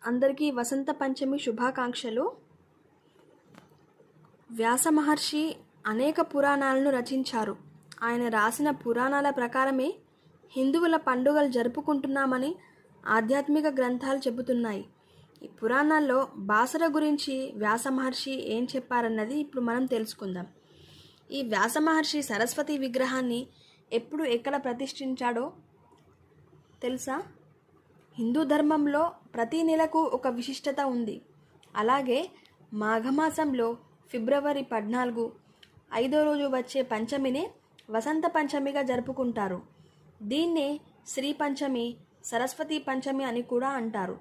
అందరికీ వసంత పంచమి శుభాకాంక్షలు. వ్యాస మహర్షి అనేక పురాణాలను రచించారు. ఆయన రాసిన పురాణాల ప్రకారమే హిందువుల పండుగలు జరుపుకుంటున్నామని ఆధ్యాత్మిక గ్రంథాలు చెబుతున్నాయి. ఈ పురాణాల్లో బాసర గురించి వ్యాస మహర్షి ఏం చెప్పారన్నది ఇప్పుడు మనం తెలుసుకుందాం. ఈ వ్యాస మహర్షి సరస్వతి విగ్రహాన్ని ఎప్పుడు ఎక్కడ ప్రతిష్ఠించాడో తెలుసా? హిందూ ధర్మంలో ప్రతి నెలకు ఒక విశిష్టత ఉంది. అలాగే మాఘమాసంలో ఫిబ్రవరి 14 5వ రోజు వచ్చే పంచమినే వసంత పంచమిగా జరుపుకుంటారు. దీన్నే శ్రీ పంచమి, సరస్వతి పంచమి అని కూడా అంటారు.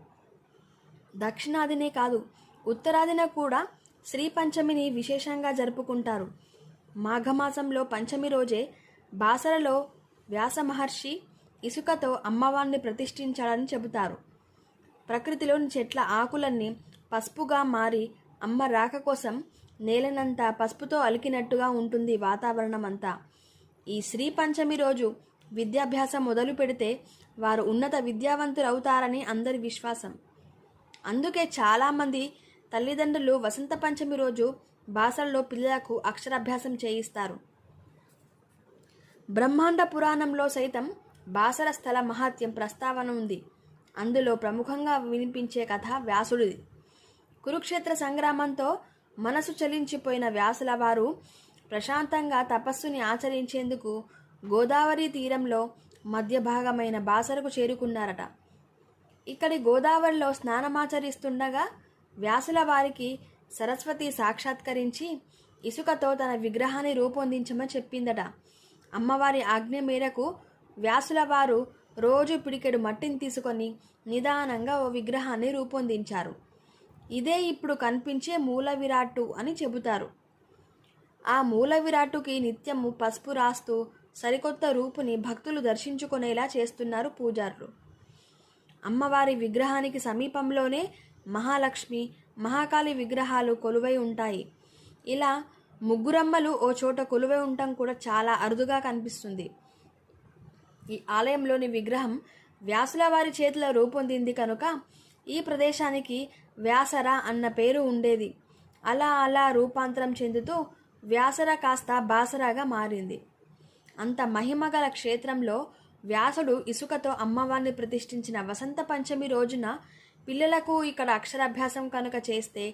దక్షిణాదినే కాదు, ఉత్తరాదిన కూడా శ్రీ పంచమిని విశేషంగా జరుపుకుంటారు. మాఘమాసంలో పంచమి రోజే బాసరలో వ్యాస మహర్షి ఇసుకతో అమ్మవారిని ప్రతిష్ఠించాడని చెబుతారు. ప్రకృతిలోని చెట్ల ఆకులన్నీ పసుపుగా మారి అమ్మ రాక కోసం నేలనంతా పసుపుతో అలికినట్టుగా ఉంటుంది వాతావరణం అంతా. ఈ శ్రీ పంచమి రోజు విద్యాభ్యాసం మొదలు పెడితే వారు ఉన్నత విద్యావంతులు అవుతారని అందరి విశ్వాసం. అందుకే చాలామంది తల్లిదండ్రులు వసంత పంచమి రోజు బాసరలో పిల్లలకు అక్షరాభ్యాసం చేయిస్తారు. బ్రహ్మాండ పురాణంలో సైతం బాసర స్థల మహాత్యం ప్రస్తావన ఉంది. అందులో ప్రముఖంగా వినిపించే కథ వ్యాసుడిది. కురుక్షేత్ర సంగ్రామంతో మనసు చలించిపోయిన వ్యాసుల వారు ప్రశాంతంగా తపస్సుని ఆచరించేందుకు గోదావరి తీరంలో మధ్య భాగమైన బాసరకు చేరుకున్నారట. ఇక్కడి గోదావరిలో స్నానమాచరిస్తుండగా వ్యాసుల వారికి సరస్వతి సాక్షాత్కరించి ఇసుకతో తన విగ్రహాన్ని రూపొందించమని చెప్పిందట. అమ్మవారి ఆజ్ఞ మేరకు వ్యాసుల వారు రోజు పిడికెడు మట్టిని తీసుకొని నిదానంగా ఓ విగ్రహాన్ని రూపొందించారు. ఇదే ఇప్పుడు కనిపించే మూల విరాట్టు అని చెబుతారు. ఆ మూల విరాట్టుకి నిత్యము పసుపు రాస్తూ సరికొత్త రూపుని భక్తులు దర్శించుకునేలా చేస్తున్నారు పూజారులు. అమ్మవారి విగ్రహానికి సమీపంలోనే మహాలక్ష్మి, మహాకాళి విగ్రహాలు కొలువై ఉంటాయి. ఇలా ముగ్గురమ్మలు ఓ చోట కొలువై ఉండటం కూడా చాలా అరుదుగా కనిపిస్తుంది. ఈ ఆలయంలోని విగ్రహం వ్యాసుల వారి చేతిలో రూపొందింది కనుక ఈ ప్రదేశానికి వ్యాసర అన్న పేరు ఉండేది. అలా అలా రూపాంతరం చెందుతూ వ్యాసర కాస్త బాసరాగా మారింది. అంత మహిమగల క్షేత్రంలో వ్యాసుడు ఇసుకతో అమ్మవారిని ప్రతిష్ఠించిన వసంత పంచమి రోజున పిల్లలకు ఇక్కడ అక్షరాభ్యాసం కనుక చేస్తే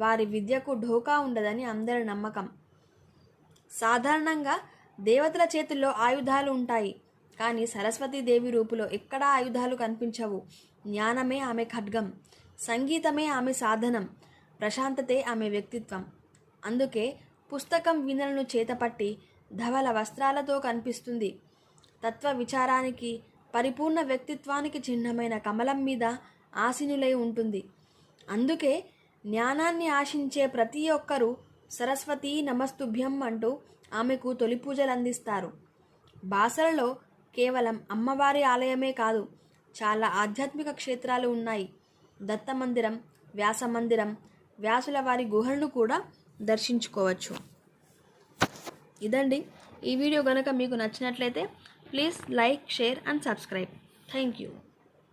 వారి విద్యకు ఢోకా ఉండదని అందరి నమ్మకం. సాధారణంగా దేవతల చేతుల్లో ఆయుధాలు ఉంటాయి, కానీ సరస్వతీదేవి రూపులో ఎక్కడా ఆయుధాలు కనిపించవు. జ్ఞానమే ఆమె ఖడ్గం, సంగీతమే ఆమె సాధనం, ప్రశాంతతే ఆమె వ్యక్తిత్వం. అందుకే పుస్తకం వీణలను చేతపట్టి ధవల వస్త్రాలతో కనిపిస్తుంది. తత్వ విచారానికి, పరిపూర్ణ వ్యక్తిత్వానికి చిహ్నమైన కమలం మీద ఆసీనులై ఉంటుంది. అందుకే జ్ఞానాన్ని ఆశించే ప్రతి ఒక్కరూ సరస్వతీ నమస్తుభ్యం అంటూ ఆమెకు తొలి పూజలు అందిస్తారు. బాసరలో కేవలం అమ్మవారి ఆలయమే కాదు, చాలా ఆధ్యాత్మిక క్షేత్రాలు ఉన్నాయి. దత్త మందిరం, వ్యాస మందిరం, వ్యాసుల వారి గుహలను కూడా దర్శించుకోవచ్చు. ఇదండి ఈ వీడియో కనుక మీకు నచ్చినట్లయితే please like, share and subscribe. Thank you.